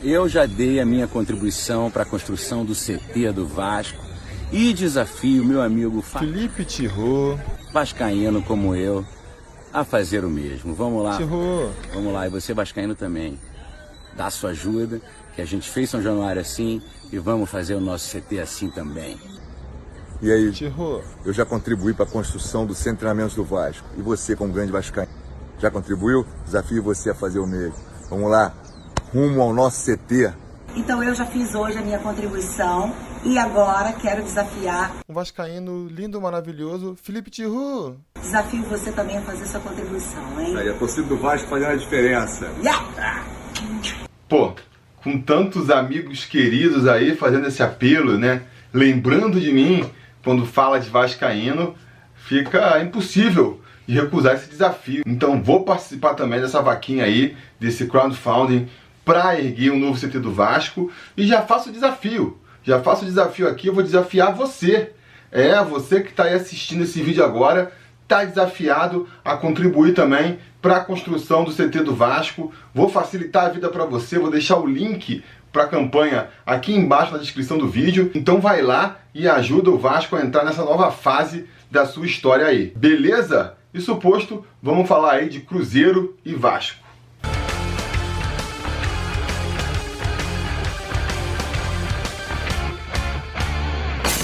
eu já dei a minha contribuição para a construção do CT do Vasco e desafio meu amigo Felipe Tirô, vascaíno como eu, a fazer o mesmo. Vamos lá, Tirô. Vamos lá, e você vascaíno também, dá sua ajuda, que a gente fez São Januário assim e vamos fazer o nosso CT assim também. E aí, Tirô, eu já contribuí para a construção do centro de treinamentos do Vasco. E você, como grande vascaíno, já contribuiu? Desafio você a fazer o mesmo. Vamos lá, rumo ao nosso CT. Então eu já fiz hoje a minha contribuição e agora quero desafiar um vascaíno lindo, maravilhoso, Felipe Tirô. Desafio você também a fazer sua contribuição, hein? Aí, a torcida do Vasco fazendo a diferença. Yeah! Pô, com tantos amigos queridos aí fazendo esse apelo, né? Lembrando de mim, quando fala de vascaíno, fica impossível de recusar esse desafio. Então vou participar também dessa vaquinha aí, desse crowdfunding, para erguer um novo CT do Vasco. E já faço o desafio. Já faço o desafio aqui, eu vou desafiar você. Você que está aí assistindo esse vídeo agora, está desafiado a contribuir também para a construção do CT do Vasco. Vou facilitar a vida para você, vou deixar o link para a campanha aqui embaixo na descrição do vídeo. Então vai lá e ajuda o Vasco a entrar nessa nova fase da sua história aí. Beleza? Isso posto, vamos falar aí de Cruzeiro e Vasco.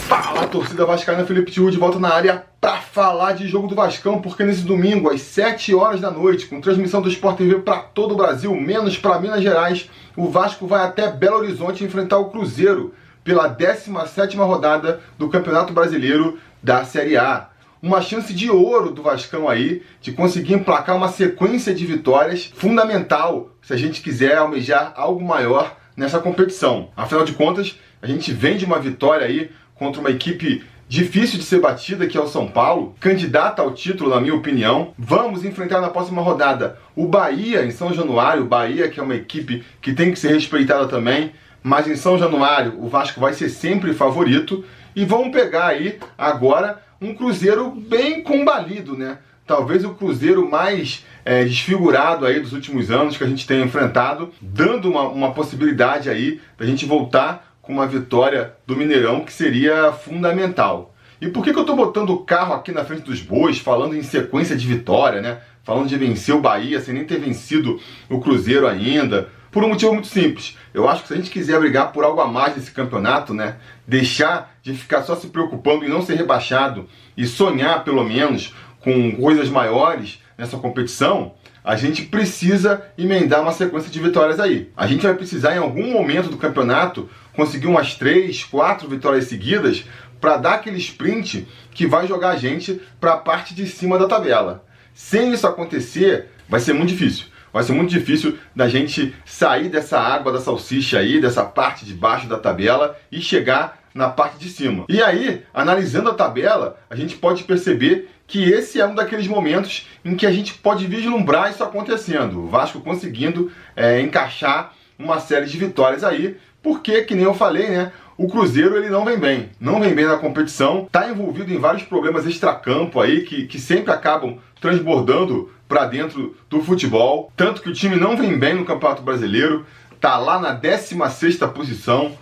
Fala, torcida vascaína, Felipe Tirô de volta na área para falar de jogo do Vascão, porque nesse domingo, às 7 horas da noite, com transmissão do Sport TV para todo o Brasil, menos para Minas Gerais, o Vasco vai até Belo Horizonte enfrentar o Cruzeiro pela 17ª rodada do Campeonato Brasileiro da Série A. Uma chance de ouro do Vascão aí, de conseguir emplacar uma sequência de vitórias fundamental, se a gente quiser almejar algo maior nessa competição. Afinal de contas, a gente vem de uma vitória aí contra uma equipe difícil de ser batida, que é o São Paulo, candidata ao título, na minha opinião. Vamos enfrentar na próxima rodada o Bahia em São Januário. O Bahia, que é uma equipe que tem que ser respeitada também, mas em São Januário o Vasco vai ser sempre favorito. E vamos pegar aí agora um Cruzeiro bem combalido, né? Talvez o Cruzeiro mais desfigurado aí dos últimos anos que a gente tem enfrentado, dando uma possibilidade aí da gente voltar com uma vitória do Mineirão, que seria fundamental. E por que eu tô botando o carro aqui na frente dos bois, falando em sequência de vitória, né? Falando de vencer o Bahia sem nem ter vencido o Cruzeiro ainda? Por um motivo muito simples. Eu acho que se a gente quiser brigar por algo a mais nesse campeonato, né? Deixar de ficar só se preocupando em não ser rebaixado e sonhar, pelo menos, com coisas maiores nessa competição, a gente precisa emendar uma sequência de vitórias aí. A gente vai precisar, em algum momento do campeonato, conseguir umas 3, 4 vitórias seguidas para dar aquele sprint que vai jogar a gente para a parte de cima da tabela. Sem isso acontecer, vai ser muito difícil. Vai ser muito difícil da gente sair dessa água da salsicha aí, dessa parte de baixo da tabela e chegar na parte de cima. E aí, analisando a tabela, a gente pode perceber que esse é um daqueles momentos em que a gente pode vislumbrar isso acontecendo. O Vasco conseguindo encaixar uma série de vitórias aí, porque, que nem eu falei, né? O Cruzeiro ele não vem bem na competição, está envolvido em vários problemas extracampo aí que sempre acabam transbordando para dentro do futebol. Tanto que o time não vem bem no Campeonato Brasileiro, tá lá na 16ª posição,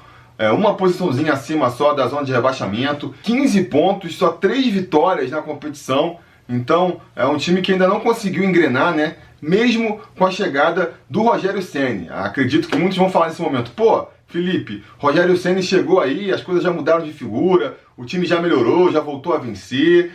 uma posiçãozinha acima só da zona de rebaixamento, 15 pontos, só 3 vitórias na competição. Então é um time que ainda não conseguiu engrenar, né? Mesmo com a chegada do Rogério Ceni. Acredito que muitos vão falar nesse momento, pô, Felipe, Rogério Ceni chegou aí, as coisas já mudaram de figura, o time já melhorou, já voltou a vencer.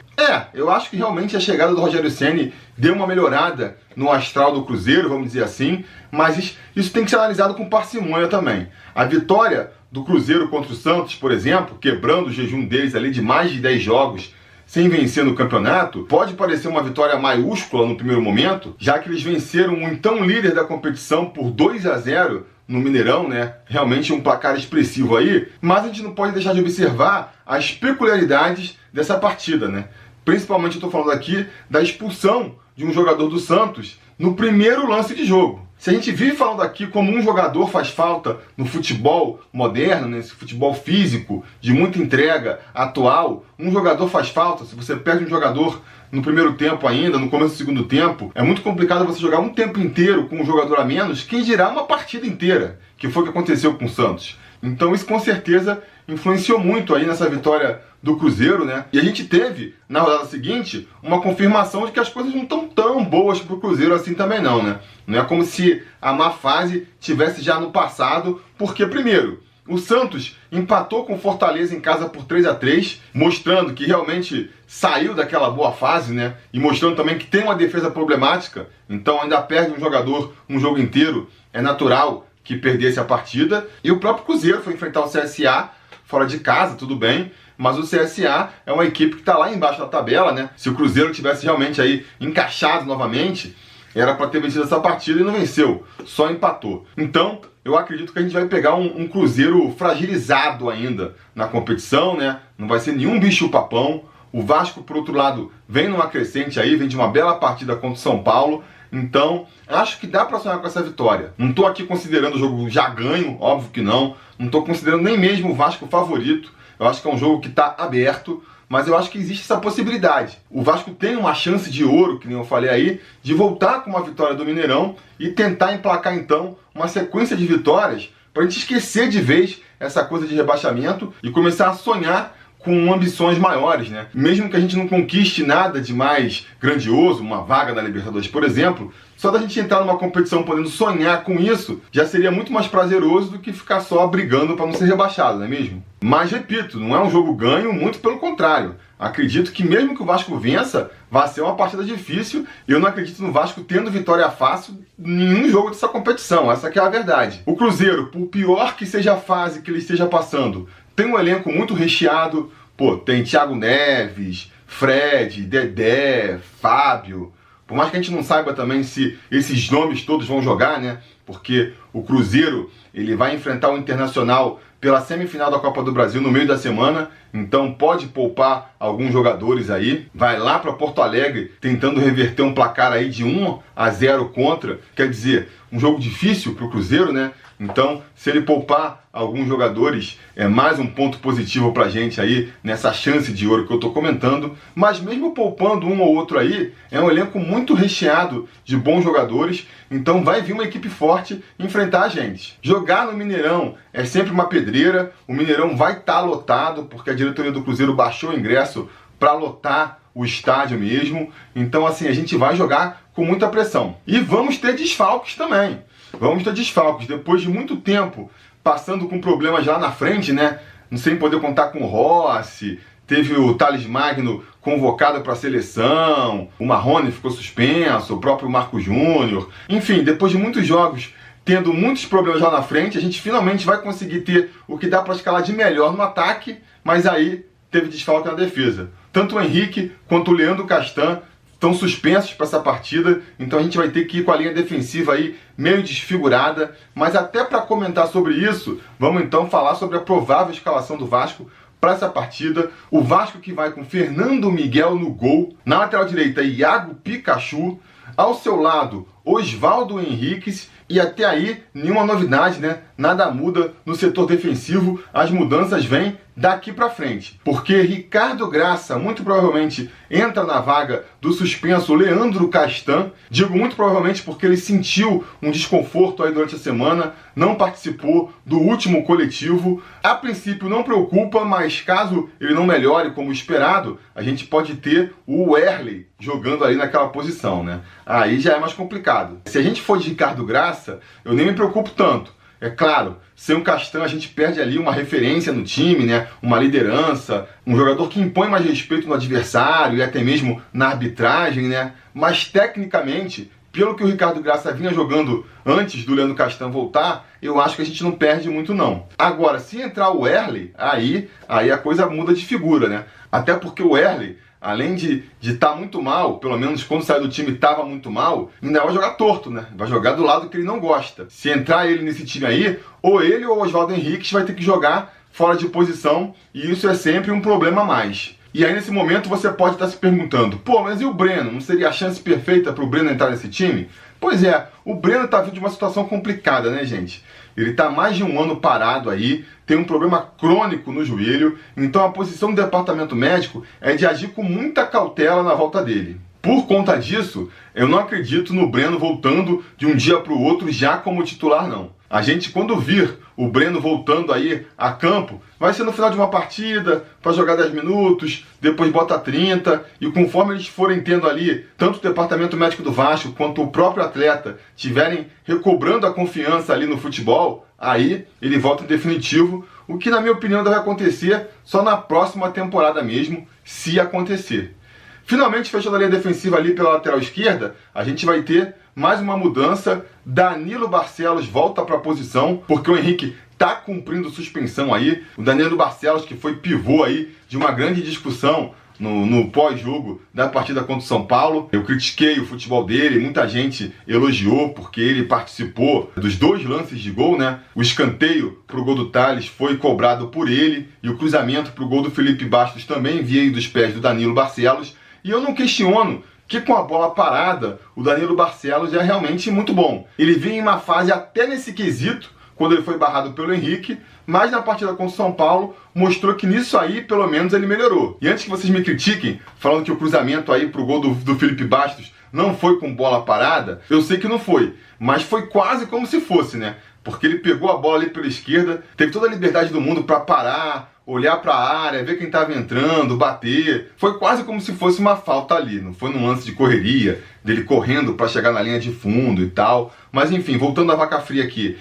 Eu acho que realmente a chegada do Rogério Ceni deu uma melhorada no astral do Cruzeiro, vamos dizer assim, mas isso tem que ser analisado com parcimônia também. A vitória do Cruzeiro contra o Santos, por exemplo, quebrando o jejum deles ali de mais de 10 jogos sem vencer no campeonato, pode parecer uma vitória maiúscula no primeiro momento, já que eles venceram o então líder da competição por 2-0 no Mineirão, né? Realmente um placar expressivo aí, mas a gente não pode deixar de observar as peculiaridades dessa partida, né? Principalmente eu estou falando aqui da expulsão de um jogador do Santos no primeiro lance de jogo. Se a gente vive falando aqui como um jogador faz falta no futebol moderno, nesse futebol físico, de muita entrega, atual, um jogador faz falta. Se você perde um jogador no primeiro tempo ainda, no começo do segundo tempo, é muito complicado você jogar um tempo inteiro com um jogador a menos, quem dirá uma partida inteira, que foi o que aconteceu com o Santos. Então isso com certeza influenciou muito aí nessa vitória do Cruzeiro, né? E a gente teve, na rodada seguinte, uma confirmação de que as coisas não estão tão boas pro Cruzeiro assim também não, né? Não é como se a má fase tivesse já no passado, porque primeiro, o Santos empatou com o Fortaleza em casa por 3-3, mostrando que realmente saiu daquela boa fase, né? E mostrando também que tem uma defesa problemática, então ainda perde um jogador um jogo inteiro, é natural que perdesse a partida. E o próprio Cruzeiro foi enfrentar o CSA fora de casa, tudo bem, mas o CSA é uma equipe que está lá embaixo da tabela, né? Se o Cruzeiro tivesse realmente aí encaixado novamente, era para ter vencido essa partida e não venceu, só empatou. Então, eu acredito que a gente vai pegar um Cruzeiro fragilizado ainda na competição, né? Não vai ser nenhum bicho-papão. O Vasco, por outro lado, vem numa crescente aí, vem de uma bela partida contra o São Paulo. Então, acho que dá para sonhar com essa vitória. Não estou aqui considerando o jogo já ganho, óbvio que não. Não estou considerando nem mesmo o Vasco favorito. Eu acho que é um jogo que está aberto, mas eu acho que existe essa possibilidade. O Vasco tem uma chance de ouro, que nem eu falei aí, de voltar com uma vitória do Mineirão e tentar emplacar então uma sequência de vitórias para a gente esquecer de vez essa coisa de rebaixamento e começar a sonhar com ambições maiores, né? Mesmo que a gente não conquiste nada de mais grandioso, uma vaga na Libertadores, por exemplo, só da gente entrar numa competição podendo sonhar com isso, já seria muito mais prazeroso do que ficar só brigando para não ser rebaixado, não é mesmo? Mas, repito, não é um jogo ganho, muito pelo contrário. Acredito que mesmo que o Vasco vença, vai ser uma partida difícil. Eu não acredito no Vasco tendo vitória fácil em nenhum jogo dessa competição, essa que é a verdade. O Cruzeiro, por pior que seja a fase que ele esteja passando, tem um elenco muito recheado. Pô, tem Thiago Neves, Fred, Dedé, Fábio. Por mais que a gente não saiba também se esses nomes todos vão jogar, né? Porque o Cruzeiro, ele vai enfrentar o Internacional pela semifinal da Copa do Brasil no meio da semana, então pode poupar alguns jogadores aí, vai lá para Porto Alegre tentando reverter um placar aí de 1-0 contra, quer dizer, um jogo difícil para o Cruzeiro, né? Então, se ele poupar alguns jogadores, é mais um ponto positivo pra gente aí, nessa chance de ouro que eu tô comentando. Mas mesmo poupando um ou outro aí, é um elenco muito recheado de bons jogadores, então vai vir uma equipe forte enfrentar a gente. Jogar no Mineirão é sempre uma pedreira, o Mineirão vai estar lotado, porque a diretoria do Cruzeiro baixou o ingresso para lotar o estádio mesmo. Então, assim, a gente vai jogar com muita pressão. E vamos ter desfalques também. Vamos ter desfalques. Depois de muito tempo passando com problemas lá na frente, né? Sem poder contar com o Rossi, teve o Thales Magno convocado para a seleção, o Marrone ficou suspenso, o próprio Marco Júnior. Enfim, depois de muitos jogos tendo muitos problemas lá na frente, a gente finalmente vai conseguir ter o que dá para escalar de melhor no ataque, mas aí teve desfalque na defesa. Tanto o Henrique quanto o Leandro Castan estão suspensos para essa partida, então a gente vai ter que ir com a linha defensiva aí meio desfigurada. Mas até para comentar sobre isso, vamos então falar sobre a provável escalação do Vasco para essa partida. O Vasco que vai com Fernando Miguel no gol, na lateral direita Iago Pikachu, ao seu lado Osvaldo Henriques, e até aí nenhuma novidade, né? Nada muda no setor defensivo, as mudanças vêm daqui para frente, porque Ricardo Graça muito provavelmente entra na vaga do suspenso Leandro Castan. Digo muito provavelmente porque ele sentiu um desconforto aí durante a semana, não participou do último coletivo. A princípio não preocupa, mas caso ele não melhore como esperado, a gente pode ter o Wehrle jogando ali naquela posição, né? Aí já é mais complicado. Se a gente for de Ricardo Graça, eu nem me preocupo tanto. É claro, sem o Castan a gente perde ali uma referência no time, né? Uma liderança, um jogador que impõe mais respeito no adversário e até mesmo na arbitragem, né? Mas tecnicamente, pelo que o Ricardo Graça vinha jogando antes do Leandro Castan voltar, eu acho que a gente não perde muito não. Agora, se entrar o Wehrle, aí a coisa muda de figura, né? Até porque o Wehrle, além de estar muito mal, pelo menos quando saiu do time estava muito mal, ainda vai jogar torto, né? Vai jogar do lado que ele não gosta. Se entrar ele nesse time aí, ou ele ou o Osvaldo Henriques vai ter que jogar fora de posição, e isso é sempre um problema a mais. E aí nesse momento você pode estar se perguntando, pô, mas e o Breno? Não seria a chance perfeita para o Breno entrar nesse time? Pois é, o Breno tá vindo de uma situação complicada, né, gente? Ele tá mais de um ano parado aí, tem um problema crônico no joelho, então a posição do departamento médico é de agir com muita cautela na volta dele. Por conta disso, eu não acredito no Breno voltando de um dia para o outro já como titular, não. A gente, quando vir o Breno voltando aí a campo, vai ser no final de uma partida, para jogar 10 minutos, depois bota 30, e conforme eles forem tendo ali, tanto o departamento médico do Vasco quanto o próprio atleta tiverem recobrando a confiança ali no futebol, aí ele volta em definitivo, o que na minha opinião deve acontecer só na próxima temporada mesmo, se acontecer. Finalmente, fechando a linha defensiva ali pela lateral esquerda, a gente vai ter mais uma mudança. Danilo Barcelos volta para a posição, porque o Henrique está cumprindo suspensão aí. O Danilo Barcelos, que foi pivô aí de uma grande discussão no pós-jogo da partida contra o São Paulo. Eu critiquei o futebol dele, muita gente elogiou, porque ele participou dos 2 lances de gol, né? O escanteio para o gol do Thales foi cobrado por ele, e o cruzamento para o gol do Felipe Bastos também veio dos pés do Danilo Barcelos. E eu não questiono que com a bola parada, o Danilo Barcelos é realmente muito bom. Ele vinha em uma fase até nesse quesito, quando ele foi barrado pelo Henrique, mas na partida contra o São Paulo, mostrou que nisso aí, pelo menos, ele melhorou. E antes que vocês me critiquem, falando que o cruzamento aí pro gol do Felipe Bastos não foi com bola parada, eu sei que não foi, mas foi quase como se fosse, né? Porque ele pegou a bola ali pela esquerda, teve toda a liberdade do mundo para parar, olhar para a área, ver quem estava entrando, bater. Foi quase como se fosse uma falta ali, não foi num lance de correria, dele correndo para chegar na linha de fundo e tal. Mas enfim, voltando à vaca fria aqui,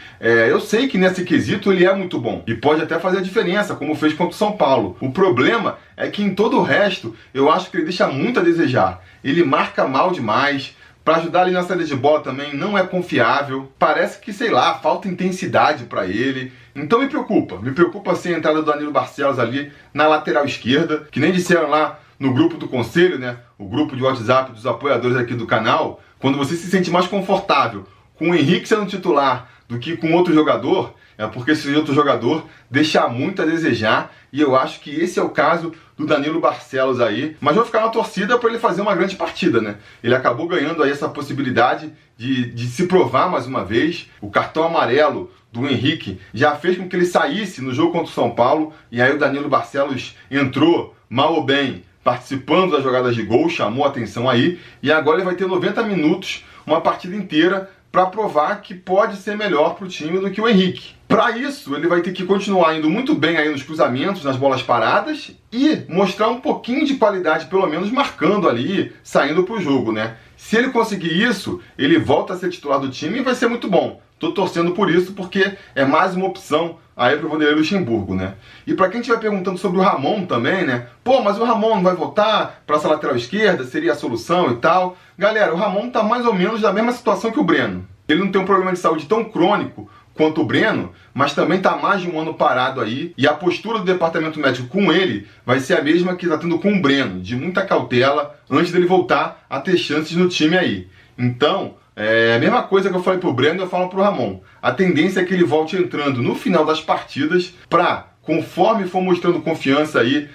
eu sei que nesse quesito ele é muito bom e pode até fazer a diferença, como fez contra o São Paulo. O problema é que em todo o resto, eu acho que ele deixa muito a desejar. Ele marca mal demais. Para ajudar ali na saída de bola também não é confiável. Parece que, sei lá, falta intensidade para ele. Então me preocupa assim a entrada do Danilo Barcelos ali na lateral esquerda, que nem disseram lá no grupo do conselho, né? O grupo de WhatsApp dos apoiadores aqui do canal. Quando você se sente mais confortável com o Henrique sendo titular do que com outro jogador, é porque esse outro jogador deixa muito a desejar, e eu acho que esse é o caso do Danilo Barcelos aí. Mas vou ficar na torcida para ele fazer uma grande partida, né? Ele acabou ganhando aí essa possibilidade de se provar mais uma vez. O cartão amarelo do Henrique já fez com que ele saísse no jogo contra o São Paulo, e aí o Danilo Barcelos entrou, mal ou bem, participando das jogadas de gol, chamou a atenção aí, e agora ele vai ter 90 minutos, uma partida inteira, para provar que pode ser melhor para o time do que o Henrique. Para isso, ele vai ter que continuar indo muito bem aí nos cruzamentos, nas bolas paradas, e mostrar um pouquinho de qualidade, pelo menos marcando ali, saindo para o jogo, né? Se ele conseguir isso, ele volta a ser titular do time e vai ser muito bom. Tô torcendo por isso, porque é mais uma opção aí pro Vanderlei Luxemburgo, né? E para quem estiver perguntando sobre o Ramon também, né? Pô, mas o Ramon não vai voltar para essa lateral esquerda? Seria a solução e tal? Galera, o Ramon tá mais ou menos na mesma situação que o Breno. Ele não tem um problema de saúde tão crônico quanto o Breno, mas também tá mais de um ano parado aí, e a postura do departamento médico com ele vai ser a mesma que tá tendo com o Breno, de muita cautela antes dele voltar a ter chances no time aí. Então, a mesma coisa que eu falei pro Breno, eu falo pro Ramon. A tendência é que ele volte entrando no final das partidas para, conforme for mostrando confiança aí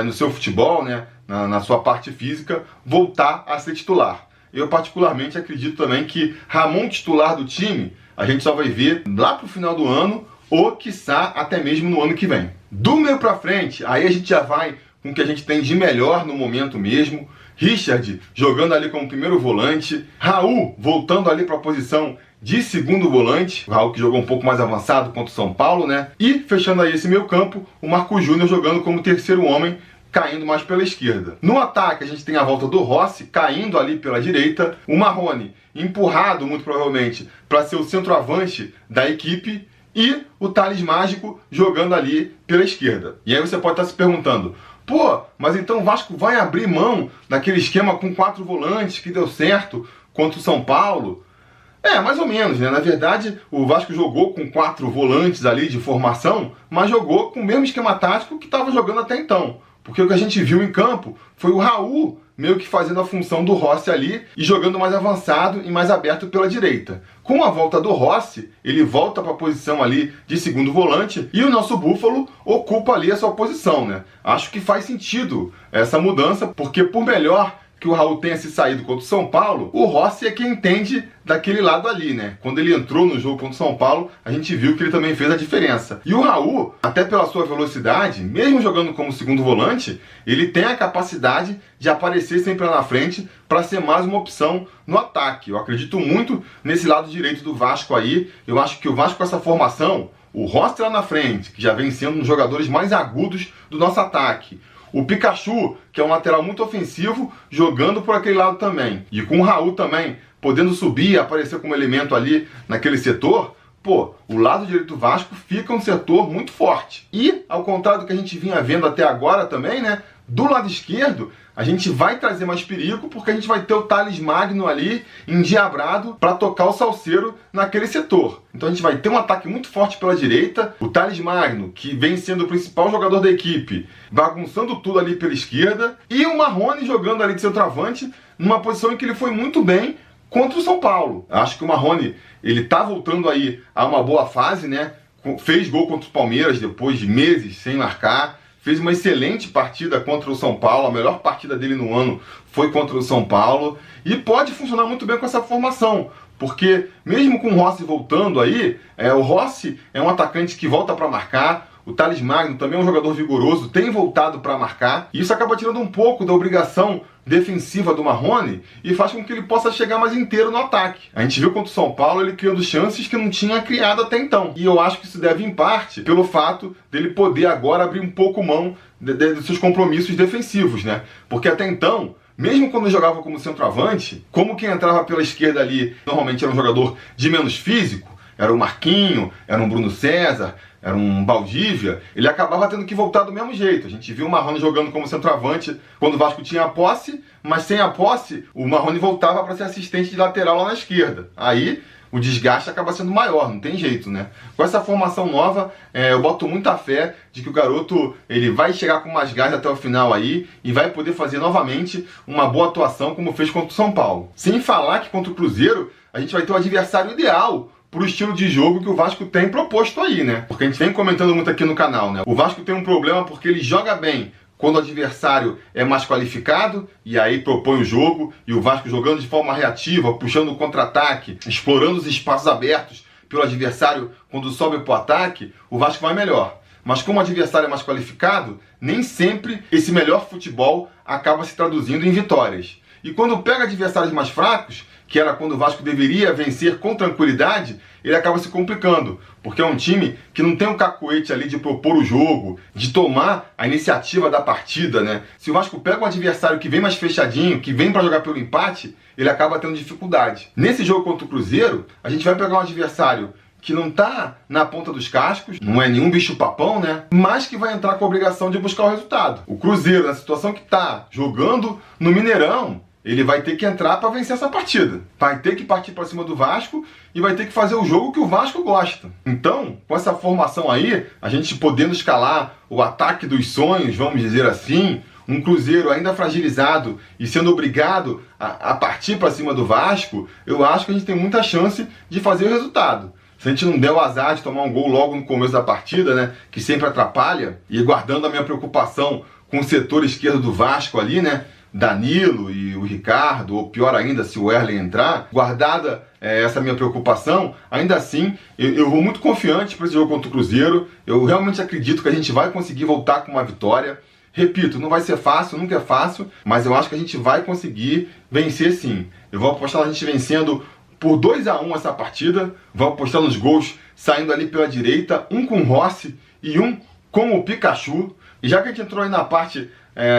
no seu futebol, né, na sua parte física, voltar a ser titular. Eu particularmente acredito também que Ramon titular do time, a gente só vai ver lá pro final do ano, ou quiçá até mesmo no ano que vem. Do meio pra frente, aí a gente já vai com o que a gente tem de melhor no momento mesmo. Richard jogando ali como primeiro volante, Raul voltando ali para a posição de segundo volante, o Raul que jogou um pouco mais avançado contra o São Paulo, né? E fechando aí esse meio campo, o Marcos Júnior jogando como terceiro homem, caindo mais pela esquerda. No ataque a gente tem a volta do Rossi caindo ali pela direita, o Marrone empurrado muito provavelmente para ser o centroavante da equipe, e o Thales Mágico jogando ali pela esquerda. E aí você pode estar se perguntando, pô, mas então o Vasco vai abrir mão daquele esquema com 4 volantes que deu certo contra o São Paulo? Mais ou menos, né? Na verdade, o Vasco jogou com 4 volantes ali de formação, mas jogou com o mesmo esquema tático que estava jogando até então. Porque o que a gente viu em campo foi o Raul meio que fazendo a função do Rossi ali e jogando mais avançado e mais aberto pela direita. Com a volta do Rossi, ele volta para a posição ali de segundo volante e o nosso Búfalo ocupa ali a sua posição, né? Acho que faz sentido essa mudança, porque por melhor que o Raul tenha se saído contra o São Paulo, o Rossi é quem entende daquele lado ali, né? Quando ele entrou no jogo contra o São Paulo, a gente viu que ele também fez a diferença. E o Raul, até pela sua velocidade, mesmo jogando como segundo volante, ele tem a capacidade de aparecer sempre lá na frente para ser mais uma opção no ataque. Eu acredito muito nesse lado direito do Vasco aí. Eu acho que o Vasco com essa formação, o Rossi lá na frente, que já vem sendo um dos jogadores mais agudos do nosso ataque. O Pikachu, que é um lateral muito ofensivo, jogando por aquele lado também. E com o Raul também, podendo subir e aparecer como elemento ali naquele setor, pô, o lado direito do Vasco fica um setor muito forte. E, ao contrário do que a gente vinha vendo até agora também, né? Do lado esquerdo, a gente vai trazer mais perigo porque a gente vai ter o Thales Magno ali endiabrado para tocar o Salceiro naquele setor. Então a gente vai ter um ataque muito forte pela direita, o Thales Magno, que vem sendo o principal jogador da equipe, bagunçando tudo ali pela esquerda, e o Marrone jogando ali de centroavante numa posição em que ele foi muito bem contra o São Paulo. Acho que o Marrone, ele tá voltando aí a uma boa fase, né? Fez gol contra o Palmeiras depois de meses sem marcar. Fez uma excelente partida contra o São Paulo, a melhor partida dele no ano foi contra o São Paulo, e pode funcionar muito bem com essa formação, porque mesmo com o Rossi voltando aí, o Rossi é um atacante que volta para marcar, o Thales Magno também é um jogador vigoroso, tem voltado para marcar, e isso acaba tirando um pouco da obrigação defensiva do Marrone e faz com que ele possa chegar mais inteiro no ataque. A gente viu contra o São Paulo ele criando chances que não tinha criado até então. E eu acho que isso deve, em parte, pelo fato dele poder agora abrir um pouco mão dos seus compromissos defensivos, né? Porque até então, mesmo quando jogava como centroavante, como quem entrava pela esquerda ali normalmente era um jogador de menos físico, era o Marquinho, era um Bruno César, era um Valdívia, ele acabava tendo que voltar do mesmo jeito. A gente viu o Marrone jogando como centroavante quando o Vasco tinha a posse, mas sem a posse, o Marrone voltava para ser assistente de lateral lá na esquerda. Aí o desgaste acaba sendo maior, não tem jeito, né? Com essa formação nova, eu boto muita fé de que o garoto ele vai chegar com mais gás até o final aí e vai poder fazer novamente uma boa atuação como fez contra o São Paulo. Sem falar que contra o Cruzeiro, a gente vai ter o adversário ideal pro estilo de jogo que o Vasco tem proposto aí, né? Porque a gente vem comentando muito aqui no canal, né? O Vasco tem um problema porque ele joga bem quando o adversário é mais qualificado e aí propõe o jogo, e o Vasco jogando de forma reativa, puxando o contra-ataque, explorando os espaços abertos pelo adversário quando sobe pro ataque, o Vasco vai melhor. Mas como o adversário é mais qualificado, nem sempre esse melhor futebol acaba se traduzindo em vitórias. E quando pega adversários mais fracos, que era quando o Vasco deveria vencer com tranquilidade, ele acaba se complicando, porque é um time que não tem um cacuete ali de propor o jogo, de tomar a iniciativa da partida, né? Se o Vasco pega um adversário que vem mais fechadinho, que vem para jogar pelo empate, ele acaba tendo dificuldade. Nesse jogo contra o Cruzeiro, a gente vai pegar um adversário que não tá na ponta dos cascos, não é nenhum bicho-papão, né? Mas que vai entrar com a obrigação de buscar o resultado. O Cruzeiro, na situação que tá, jogando no Mineirão, ele vai ter que entrar para vencer essa partida. Vai ter que partir para cima do Vasco e vai ter que fazer o jogo que o Vasco gosta. Então, com essa formação aí, a gente podendo escalar o ataque dos sonhos, vamos dizer assim, um Cruzeiro ainda fragilizado e sendo obrigado a partir para cima do Vasco, eu acho que a gente tem muita chance de fazer o resultado. Se a gente não der o azar de tomar um gol logo no começo da partida, né, que sempre atrapalha, e guardando a minha preocupação com o setor esquerdo do Vasco ali, né, Danilo e o Ricardo, ou pior ainda, se o Erlen entrar, guardada essa minha preocupação, ainda assim, eu vou muito confiante para esse jogo contra o Cruzeiro. Eu realmente acredito que a gente vai conseguir voltar com uma vitória. Repito, não vai ser fácil, nunca é fácil, mas eu acho que a gente vai conseguir vencer sim. Eu vou apostar a gente vencendo por 2-1 essa partida, vou apostar nos gols saindo ali pela direita, um com o Rossi e um com o Pikachu. E já que a gente entrou aí na parte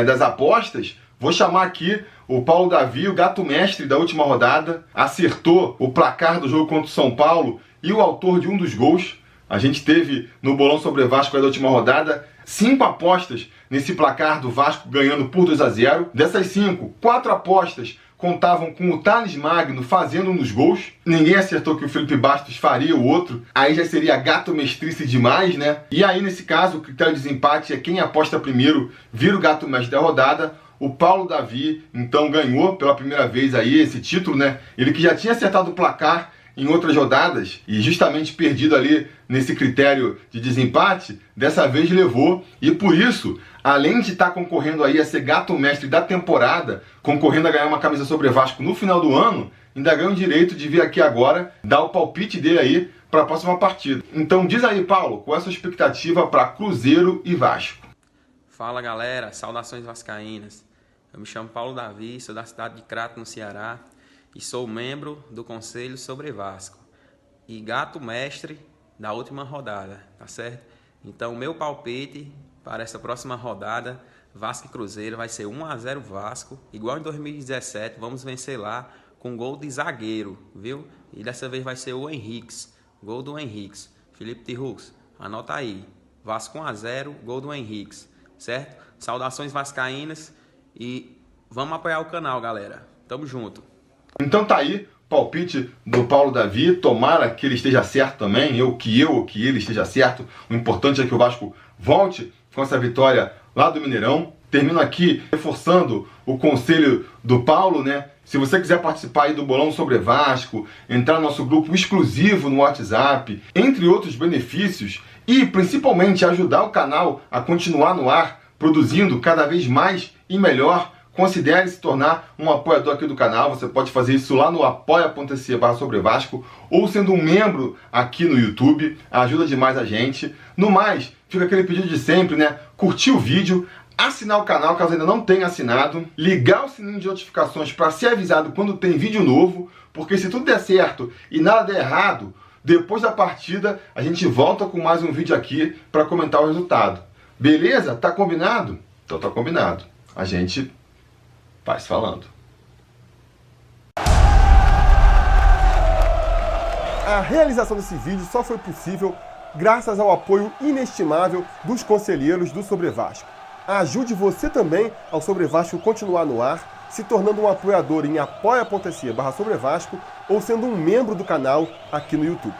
das apostas, vou chamar aqui o Paulo Davi, o gato mestre da última rodada, acertou o placar do jogo contra o São Paulo e o autor de um dos gols. A gente teve no Bolão sobre Vasco da última rodada 5 apostas nesse placar do Vasco ganhando por 2-0. Dessas 5, 4 apostas contavam com o Thales Magno fazendo um dos gols. Ninguém acertou que o Felipe Bastos faria o outro. Aí já seria gato mestrice demais, né? E aí, nesse caso, o critério de desempate é quem aposta primeiro vira o gato mestre da rodada. O Paulo Davi, então, ganhou pela primeira vez aí esse título, né? Ele que já tinha acertado o placar em outras rodadas e justamente perdido ali nesse critério de desempate, dessa vez levou e por isso, além de estar concorrendo aí a ser gato mestre da temporada, concorrendo a ganhar uma camisa sobre Vasco no final do ano, ainda ganha o direito de vir aqui agora dar o palpite dele aí para a próxima partida. Então diz aí, Paulo, qual é a sua expectativa para Cruzeiro e Vasco? Fala galera, saudações vascaínas. Eu me chamo Paulo Davi, sou da cidade de Crato, no Ceará, e sou membro do Conselho sobre Vasco e gato mestre da última rodada, tá certo? Então, meu palpite para essa próxima rodada, Vasco e Cruzeiro, vai ser 1-0 Vasco, igual em 2017, vamos vencer lá com gol de zagueiro, viu? E dessa vez vai ser o Henriques, gol do Henriques. Felipe Tirux, anota aí, Vasco 1-0, gol do Henriques, certo? Saudações vascaínas e vamos apoiar o canal, galera. Tamo junto. Então tá aí, palpite do Paulo Davi, tomara que ele esteja certo também, ou que ele esteja certo. O importante é que o Vasco volte com essa vitória lá do Mineirão. Termino aqui reforçando o conselho do Paulo, né? Se você quiser participar aí do Bolão sobre Vasco, entrar no nosso grupo exclusivo no WhatsApp, entre outros benefícios, e principalmente ajudar o canal a continuar no ar, produzindo cada vez mais e melhor, considere se tornar um apoiador aqui do canal. Você pode fazer isso lá no apoia.se/sobrevasco ou sendo um membro aqui no YouTube, ajuda demais a gente. No mais, fica aquele pedido de sempre, né? Curtir o vídeo, assinar o canal caso ainda não tenha assinado, ligar o sininho de notificações para ser avisado quando tem vídeo novo, porque se tudo der certo e nada der errado, depois da partida a gente volta com mais um vídeo aqui para comentar o resultado. Beleza? Tá combinado? Então tá combinado. A gente vai se falando. A realização desse vídeo só foi possível graças ao apoio inestimável dos conselheiros do Sobre Vasco. Ajude você também ao Sobre Vasco continuar no ar, se tornando um apoiador em apoia.se/sobrevasco ou sendo um membro do canal aqui no YouTube.